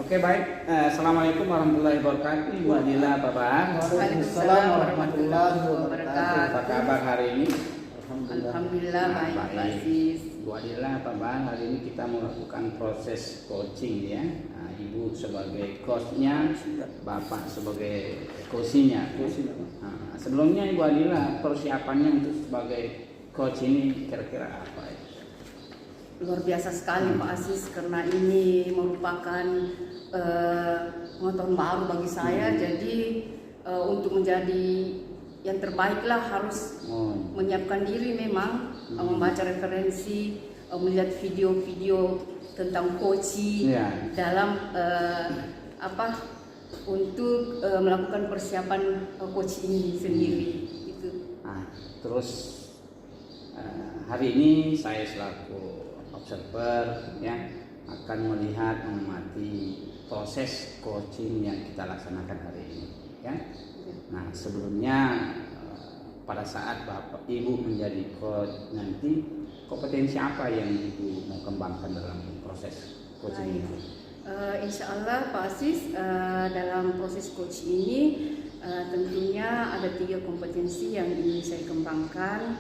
Oke baik, Assalamualaikum warahmatullahi wabarakatuh. Ibu Adila, apa kabar? Waalaikumsalam warahmatullahi wabarakatuh. Apa kabar hari ini? Alhamdulillah baik Pak Aziz. Ibu Adila, apa kabar? Hari ini kita melakukan proses coaching ya. Nah, Ibu sebagai coachnya, Bapak sebagai coachnya. Nah, sebelumnya Ibu Adila, persiapannya untuk sebagai coach ini kira-kira apa ya? Luar biasa sekali Pak Aziz, karena ini merupakan pengetahuan baru bagi saya. Jadi untuk menjadi yang terbaik lah harus menyiapkan diri memang, membaca referensi, melihat video-video tentang coaching dalam untuk melakukan persiapan coaching ini sendiri. Itu. Nah, terus hari ini saya selaku observer ya akan melihat mengamati proses coaching yang kita laksanakan hari ini ya. Nah, sebelumnya pada saat Bapak Ibu menjadi coach nanti, kompetensi apa yang Ibu mau kembangkan dalam proses coaching ini? Insya Allah Pak Aziz, dalam proses coach ini tentunya ada 3 kompetensi yang ingin saya kembangkan,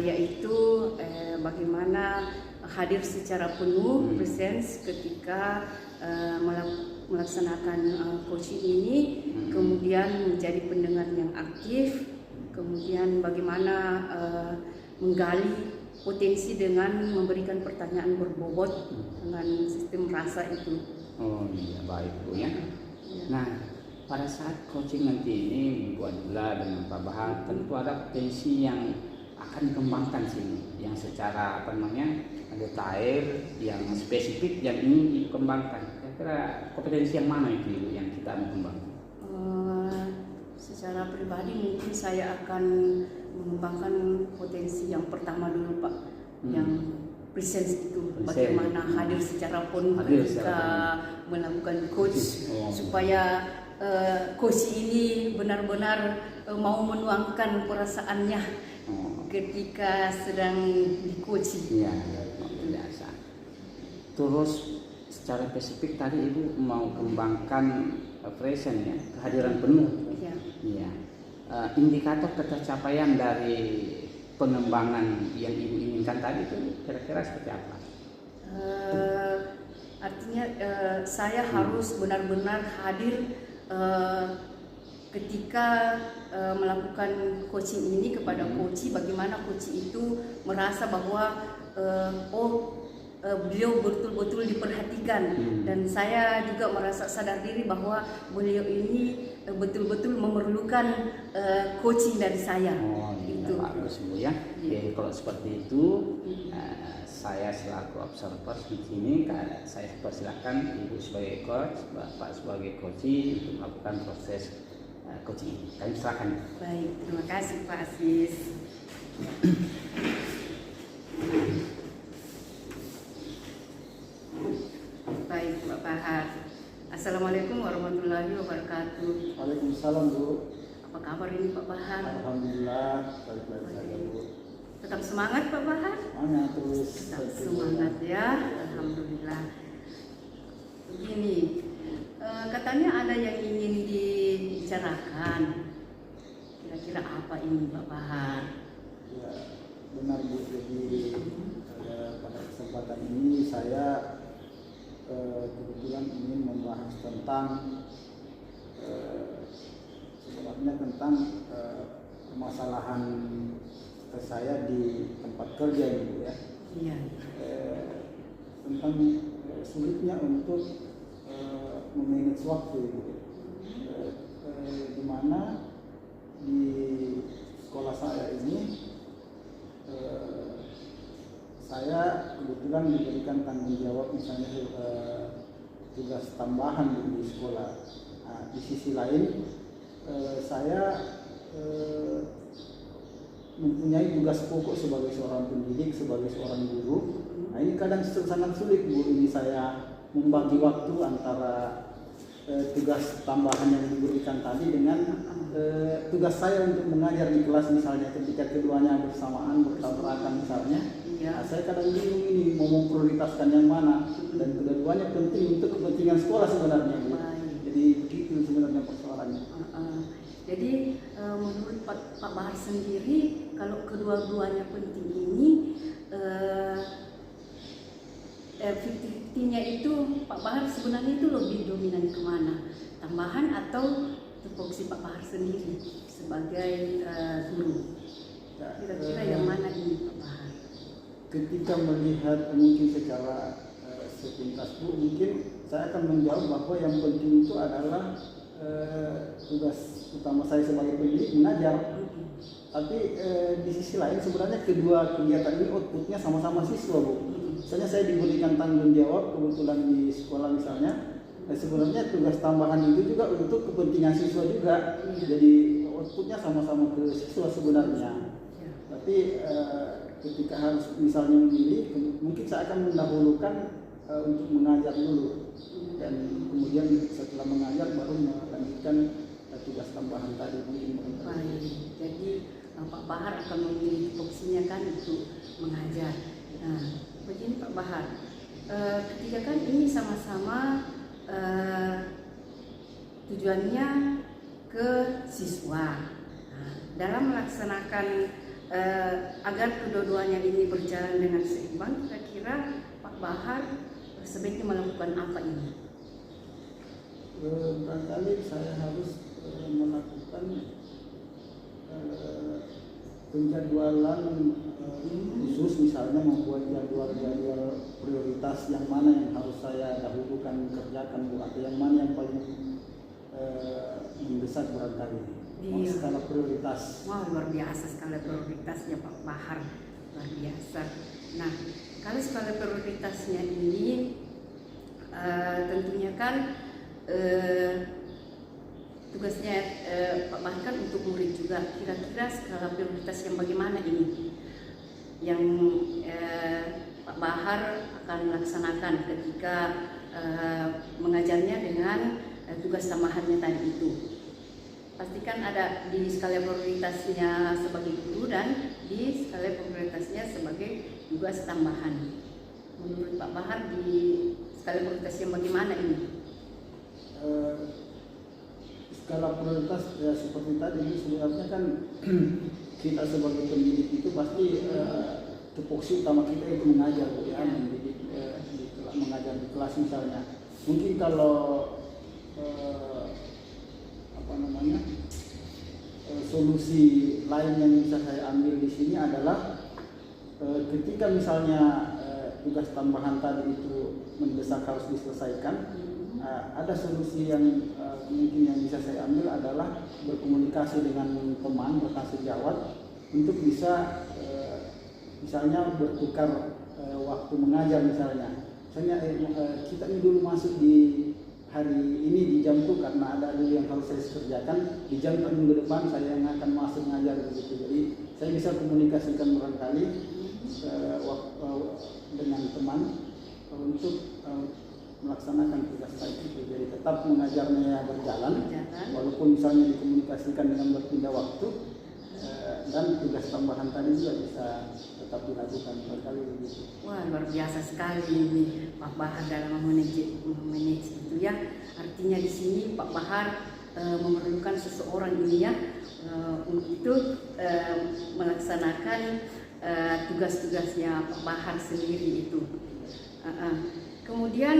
yaitu bagaimana hadir secara penuh, presence ketika melaksanakan coaching ini, kemudian menjadi pendengar yang aktif, kemudian bagaimana menggali potensi dengan memberikan pertanyaan berbobot dengan sistem rasa itu. Oh iya, baik Bu ya. Nah, pada saat coaching nanti ini Bu Adila dengan Pak Bahar tentu ada potensi yang akan dikembangkan sini, yang secara detail, yang spesifik yang ingin dikembangkan. Kira-kira kompetensi yang mana itu Ibu yang kita mau kembangkan? Secara pribadi mungkin saya akan mengembangkan potensi yang pertama dulu Pak, yang presence itu, bagaimana hadir secara penuh ketika melakukan coach, supaya coach ini benar-benar mau menuangkan perasaannya ketika sedang di coaching. Iya, biasa. Terus secara spesifik tadi Ibu mau kembangkan presence ya, kehadiran penuh. Iya. Indikator ketercapaian dari pengembangan yang Ibu inginkan tadi itu kira-kira seperti apa? Artinya saya harus benar-benar hadir ketika melakukan coaching ini kepada coach, bagaimana coach itu merasa bahwa beliau betul-betul diperhatikan, dan saya juga merasa sadar diri bahwa beliau ini betul-betul memerlukan coaching dari saya. Itu bagus Bu ya. Jadi kalau seperti itu, saya selaku observer di sini, saya persilakan Ibu sebagai coach, Bapak sebagai coach untuk melakukan proses coaching ini. Kami silakan. Baik, terima kasih Pak Aziz. Baik Pak Bahar. Assalamualaikum warahmatullahi wabarakatuh. Waalaikumsalam Bu. Apa kabar ini Pak Bahar? Alhamdulillah, baik-baik saja Bu. Tetap semangat Pak Bahar? Semangat terus. Tetap semangat ya, alhamdulillah. Begini, katanya ada yang ingin dibicarakan. Kira-kira apa ini Pak Bahar? Ya, benar Bu. Jadi pada kesempatan ini saya kebetulan ingin membahas tentang sebenarnya tentang permasalahan saya di tempat kerja ini ya. Iya. Tentang sulitnya untuk memanage waktu gitu. Di mana di sekolah saya ini saya kebetulan diberikan tanggung jawab misalnya tugas tambahan di sekolah. Nah, di sisi lain saya mempunyai tugas pokok sebagai seorang pendidik, sebagai seorang guru. Nah, ini kadang sangat sulit Bu, ini saya membagi waktu antara tugas tambahan yang diberikan tadi dengan tugas saya untuk mengajar di kelas misalnya, ketika keduanya bersamaan bertabrakan misalnya. Ya. Nah, saya kadang bingung ini mau memprioritaskan yang mana, dan kedua-duanya penting untuk kepentingan sekolah sebenarnya, Bu. Jadi begitu sebenarnya persoalannya. Jadi menurut Pak Bahar sendiri, kalau kedua-duanya penting ini, 50-50-nya itu Pak Bahar sebenarnya itu lebih dominan kemana? Tambahan atau tupoksi Pak Bahar sendiri sebagai guru? Kira-kira yang mana ini Pak Bahar? Ketika melihat mungkin secara sepintas, Bu, mungkin saya akan menjawab bahwa yang penting itu adalah tugas utama saya sebagai pendidik mengajar. Tapi di sisi lain sebenarnya kedua kegiatan ini outputnya sama-sama siswa, Bu. Misalnya saya diberikan tanggung jawab kebetulan di sekolah misalnya, sebenarnya tugas tambahan itu juga untuk kepentingan siswa juga. Jadi outputnya sama-sama ke siswa sebenarnya. Tapi ketika harus misalnya memilih, mungkin saya akan mendahulukan untuk mengajar dulu, dan kemudian setelah mengajar baru melanjutkan tugas tambahan tadi mungkin. Baik, jadi Pak Bahar akan memilih tupoksinya kan untuk mengajar. Nah, begini Pak Bahar, ketika kan ini sama-sama tujuannya ke siswa. Nah, dalam melaksanakan agar kedua-duanya ini berjalan dengan seimbang, kira-kira Pak Bahar sebaiknya melakukan apa ini? Barangkali saya harus melakukan penjadwalan khusus, misalnya membuat jadwal prioritas yang mana yang harus saya dahulukan kerjakan, Bu, atau yang mana yang paling mendesak barangkali. Skala prioritas. Wah, luar biasa skala prioritasnya Pak Bahar, luar biasa. Nah, kalau skala prioritasnya ini tentunya kan tugasnya Pak Bahar kan untuk murid juga. Kira-kira skala prioritas yang bagaimana ini yang Pak Bahar akan melaksanakan ketika mengajarnya dengan tugas tambahannya tadi itu? Pastikan ada di skala prioritasnya sebagai guru dan di skala prioritasnya sebagai tugas tambahan. Menurut Pak Bahar di skala prioritas yang bagaimana ini? Skala prioritas ya seperti tadi sebenarnya kan kita sebagai pendidik itu pasti tupoksi utama kita itu mengajar, Bu, ya, mendidik, mengajar di kelas misalnya. Mungkin kalau solusi lain yang bisa saya ambil di sini adalah ketika misalnya tugas tambahan tadi itu mendesak harus diselesaikan, ada solusi yang mungkin yang bisa saya ambil adalah berkomunikasi dengan teman bersejawat untuk bisa misalnya bertukar waktu mengajar misalnya. Misalnya kita ini dulu masuk di hari ini di jam itu karena ada dulu yang harus saya kerjakan, di jam minggu depan saya yang akan masuk mengajar begitu. Jadi saya bisa komunikasikan barangkali dengan teman untuk melaksanakan tugas saya itu. Jadi tetap mengajarnya berjalan, walaupun misalnya dikomunikasikan dengan berpindah waktu, dan tugas tambahan tadi juga bisa tetap dilakukan barangkali begitu. Wah, luar biasa sekali ini Pak Bahar dalam memanage itu ya. Artinya di sini Pak Bahar memerlukan seseorang ini ya untuk melaksanakan tugas-tugasnya Pak Bahar sendiri itu. Kemudian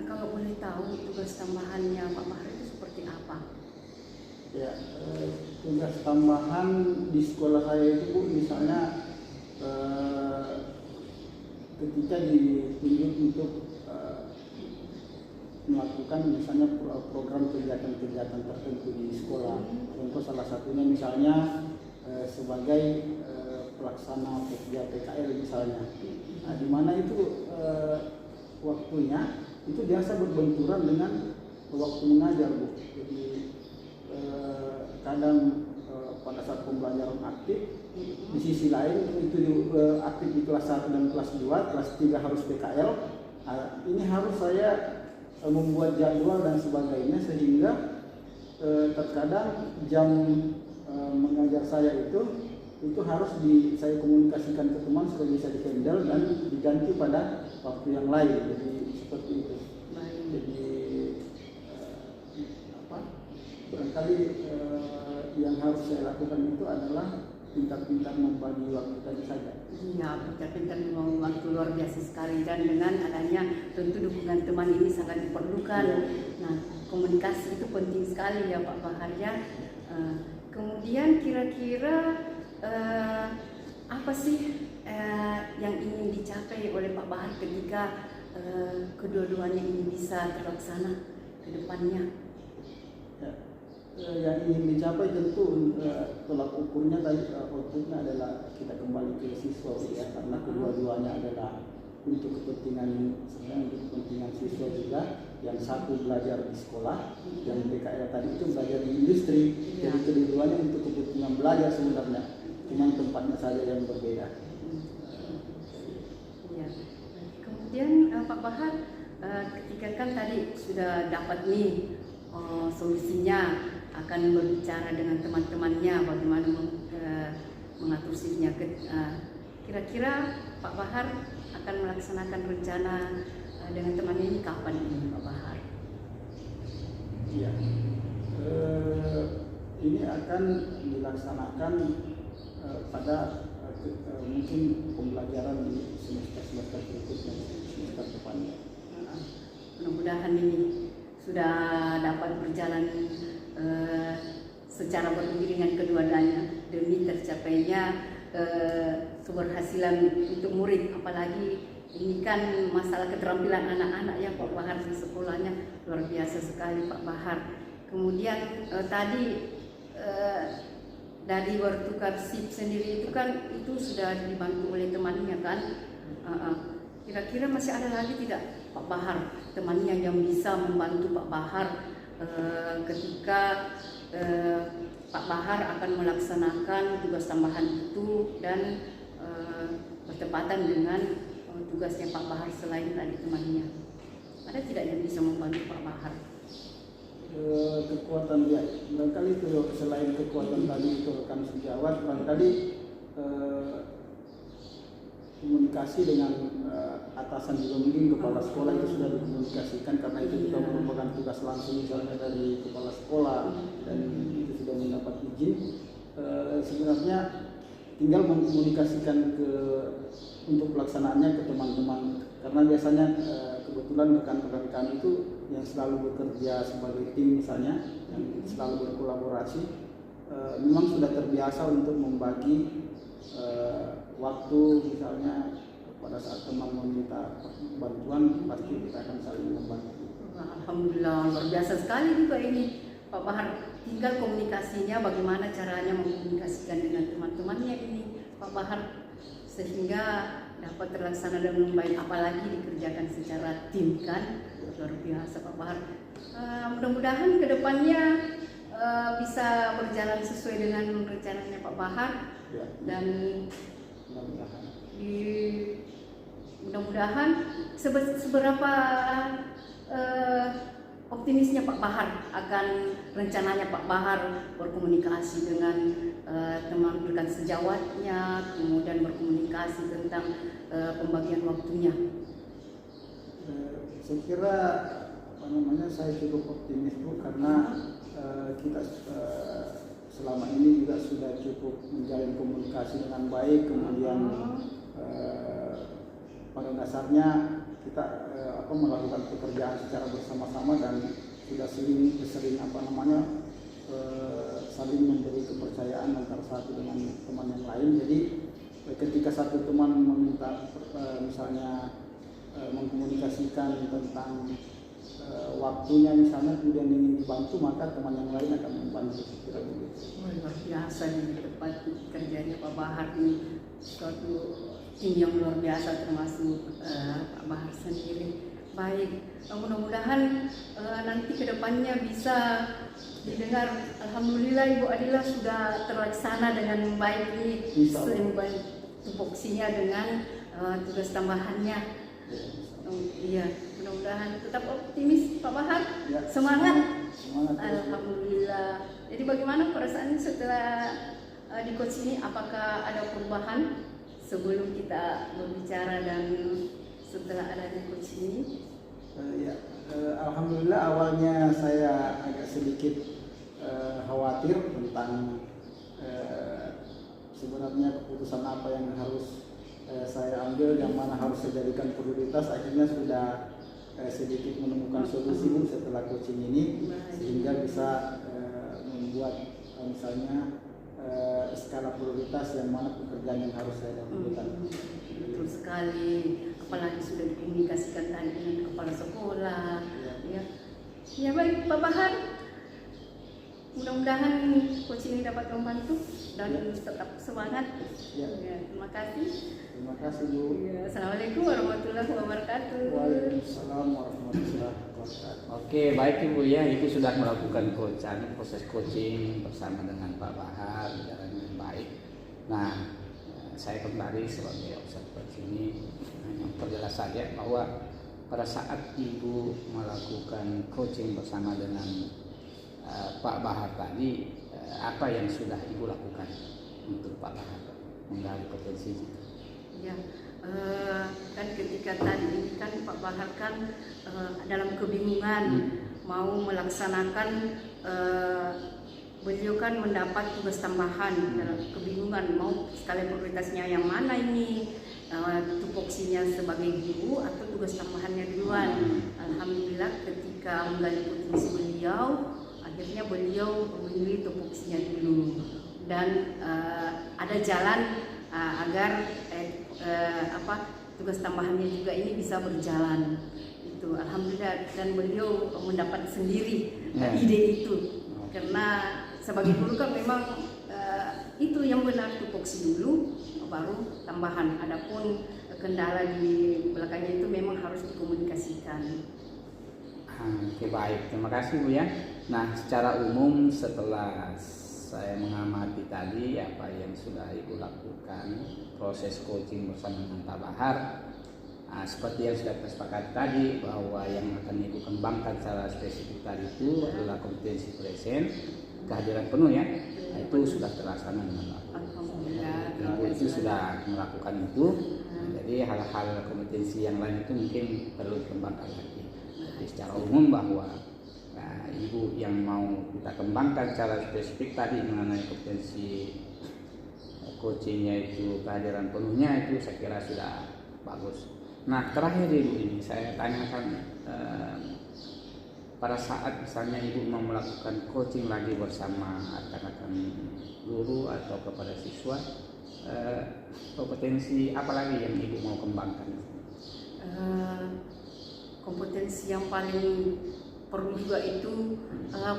kalau boleh tahu tugas tambahannya Pak Bahar itu seperti apa? Ya, tugas tambahan di sekolah saya itu, Bu, misalnya ketika ditunjuk untuk melakukan misalnya program kegiatan-kegiatan tertentu di sekolah. Contoh salah satunya misalnya sebagai pelaksana pekerja PKL misalnya. Nah, di mana itu waktunya itu biasa berbenturan dengan waktu mengajar, Bu. Jadi kadang pada saat pembelajaran aktif, di sisi lain itu aktif di kelas 1 dan kelas 2, kelas 3 harus PKL. Ini harus saya membuat jadwal dan sebagainya, sehingga terkadang jam mengajar saya itu itu harus saya komunikasikan ke teman supaya bisa di-handle dan diganti pada waktu yang lain. Jadi seperti itu. Jadi barangkali yang harus saya lakukan itu adalah pintar-pintar membagi waktu tadi saja. Ya, pintar-pintar membagi waktu luar biasa sekali, dan dengan adanya tentu dukungan teman ini sangat diperlukan. Nah, komunikasi itu penting sekali ya Pak Bahar ya. Kemudian kira-kira apa sih yang ingin dicapai oleh Pak Bahar ketika kedua-duanya ini bisa terlaksana ke depannya? Yang ingin dicapai tentu tolak ukurnya tadi outputnya adalah kita kembali ke siswa ya, karena kedua-duanya adalah untuk kepentingan siswa juga. Yang satu belajar di sekolah, yang BKL tadi itu belajar di industri. Jadi kedua-duanya untuk kepentingan belajar sebenarnya, cuma tempatnya saja yang berbeda. Ya. Kemudian Pak Bahar, ketika kan tadi sudah dapat nih solusinya, akan berbicara dengan teman-temannya bagaimana mengatur shiftnya. Kira-kira Pak Bahar akan melaksanakan rencana dengan teman ini kapan ini Pak Bahar? Iya, ini akan dilaksanakan pada mungkin pembelajaran di semester berikutnya, semester depannya. Mudah-mudahan ini sudah dapat berjalan secara beriringan keduanya demi tercapainya keberhasilan untuk murid. Apalagi ini kan masalah keterampilan anak-anak ya Pak Bahar di sekolahnya luar biasa sekali Pak Bahar. Kemudian tadi dari bertukar shift sendiri itu kan itu sudah dibantu oleh temannya kan. Kira-kira masih ada lagi tidak Pak Bahar temannya yang bisa membantu Pak Bahar ketika Pak Bahar akan melaksanakan tugas tambahan itu dan bertepatan dengan tugasnya Pak Bahar selain tadi temannya? Ada tidak yang bisa membantu Pak Bahar? Kekuatan ya, barangkali itu selain kekuatan tadi itu rekan sejawat, barangkali komunikasi dengan atasan juga, mungkin kepala sekolah itu sudah dikomunikasikan karena itu juga merupakan tugas langsung misalnya dari kepala sekolah dan itu sudah mendapat izin. Sebenarnya tinggal mengkomunikasikan untuk pelaksanaannya ke teman-teman, karena biasanya kebetulan rekan-rekan kami itu yang selalu bekerja sebagai tim misalnya, yang selalu berkolaborasi, memang sudah terbiasa untuk membagi waktu misalnya pada saat teman meminta bantuan pasti kita akan saling membantu. Alhamdulillah, luar biasa sekali juga ini Pak Bahar. Tinggal komunikasinya bagaimana caranya mengkomunikasikan dengan teman-temannya ini Pak Bahar sehingga dapat terlaksana dengan baik, apalagi dikerjakan secara tim kan, luar biasa Pak Bahar. Mudah-mudahan kedepannya bisa berjalan sesuai dengan rencananya Pak Bahar ya. Dan mudah-mudahan seberapa optimisnya Pak Bahar akan rencananya Pak Bahar berkomunikasi dengan teman rekan sejawatnya, kemudian berkomunikasi tentang pembagian waktunya. Saya kira saya cukup optimis Bu, karena kita selama ini juga sudah cukup menjalin komunikasi dengan baik, kemudian pada dasarnya kita melakukan pekerjaan secara bersama-sama dan sudah sering saling memberi kepercayaan antara satu dengan teman yang lain. Jadi ketika satu teman meminta misalnya mengkomunikasikan tentang waktunya misalnya, kemudian ingin dibantu, maka teman yang lain akan membantu. Kira begitu. Luar biasa nih tempat kerjanya Pak Bahar ini, suatu tim yang luar biasa termasuk Pak Bahar sendiri. Baik, mudah-mudahan nanti kedepannya bisa didengar. Alhamdulillah Ibu Adila sudah terlaksana dengan baik ini, tupoksinya dengan tugas tambahannya. Iya, mudah-mudahan tetap optimis Pak Bahar. Ya, semangat. Semangat. Alhamdulillah. Jadi bagaimana perasaannya setelah di coach ini apakah ada perubahan sebelum kita berbicara dan setelah ada di coach ini? Alhamdulillah awalnya saya agak sedikit khawatir tentang sebenarnya keputusan apa yang harus saya ambil, yang mana harus saya jadikan prioritas. Akhirnya sudah sedikit menemukan solusi setelah coaching ini, sehingga bisa membuat misalnya skala prioritas yang mana pekerjaan yang harus saya dahulukan. Betul sekali, apalagi sudah dikomunikasikan tadi dengan kepala sekolah. Ya baik Pak Bahar, mudah-mudahan coaching ini dapat membantu dan tetap semangat. Ya, terima kasih. Terima kasih Bu. Assalamualaikum warahmatullahi wabarakatuh. Waalaikumsalam warahmatullahi wabarakatuh. Oke, baik Ibu ya, Ibu sudah melakukan proses coaching bersama dengan Pak Bahar dengan baik. Nah, saya kembali sebagai observer sini memperjelas saja bahwa pada saat Ibu melakukan coaching bersama dengan Pak Bahar tadi, apa yang sudah Ibu lakukan untuk Pak Bahar menggali potensinya? Ya, kan ketika tadi kan Pak Bahar kan dalam kebingungan mau melaksanakan, beliau kan mendapat tugas tambahan dalam kebingungan mau sekalian prioritasnya yang mana ini, tupoksinya sebagai guru atau tugas tambahannya duluan. Alhamdulillah ketika menggali potensi beliau, akhirnya beliau memilih tupoksinya dulu dan ada jalan agar tugas tambahannya juga ini bisa berjalan. Itu alhamdulillah, dan beliau mendapat sendiri ide itu. Karena sebagai guru kan memang itu yang benar, tupoksi dulu baru tambahan. Adapun kendala di belakangnya itu memang harus dikomunikasikan. Oke, baik, terima kasih Bu ya. Nah, secara umum setelah saya mengamati tadi apa yang sudah Ibu lakukan, proses coaching bersama dengan Pak Bahar, seperti yang sudah kita sepakati tadi bahwa yang akan Ibu kembangkan secara spesifik tadi itu adalah kompetensi present, kehadiran penuh ya. Nah, itu sudah terlaksana dengan baik. Ibu itu sudah melakukan itu. Jadi hal-hal kompetensi yang lain itu mungkin perlu dikembangkan lagi. Jadi secara umum bahwa Ibu yang mau kita kembangkan secara spesifik tadi mengenai kompetensi coachingnya itu kehadiran penuhnya itu saya kira sudah bagus. Nah, terakhir Ibu ini saya tanyakan, pada saat misalnya Ibu mau melakukan coaching lagi bersama rekan-rekan guru atau kepada siswa, kompetensi apa lagi yang Ibu mau kembangkan? Kompetensi yang paling perlu juga itu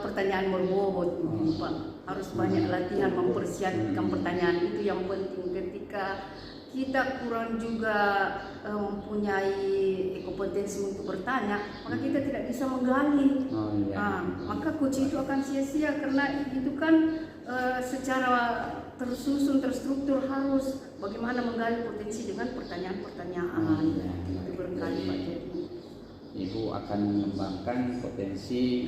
pertanyaan berbobot, Pak. Harus banyak latihan mempersiapkan pertanyaan, itu yang penting. Ketika kita kurang juga mempunyai kompetensi untuk bertanya, maka kita tidak bisa menggali. Maka coaching itu akan sia-sia, karena itu kan secara tersusun, terstruktur harus bagaimana menggali potensi dengan pertanyaan-pertanyaan. Itu berkali Pak. Ibu akan mengembangkan potensi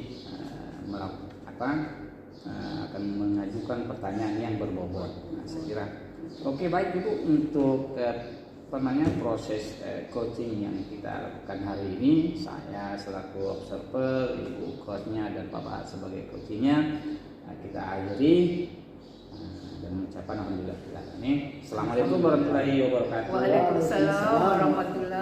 akan mengajukan pertanyaan yang berbobot. Nah, saya kira oke, baik Ibu, untuk proses coaching yang kita lakukan hari ini, saya selaku observer, Ibu coachnya dan Pak Bahar sebagai coachingnya, kita akhiri dan mengucapkan alhamdulillah. Assalamualaikum warahmatullahi wabarakatuh. Waalaikumsalam warahmatullahi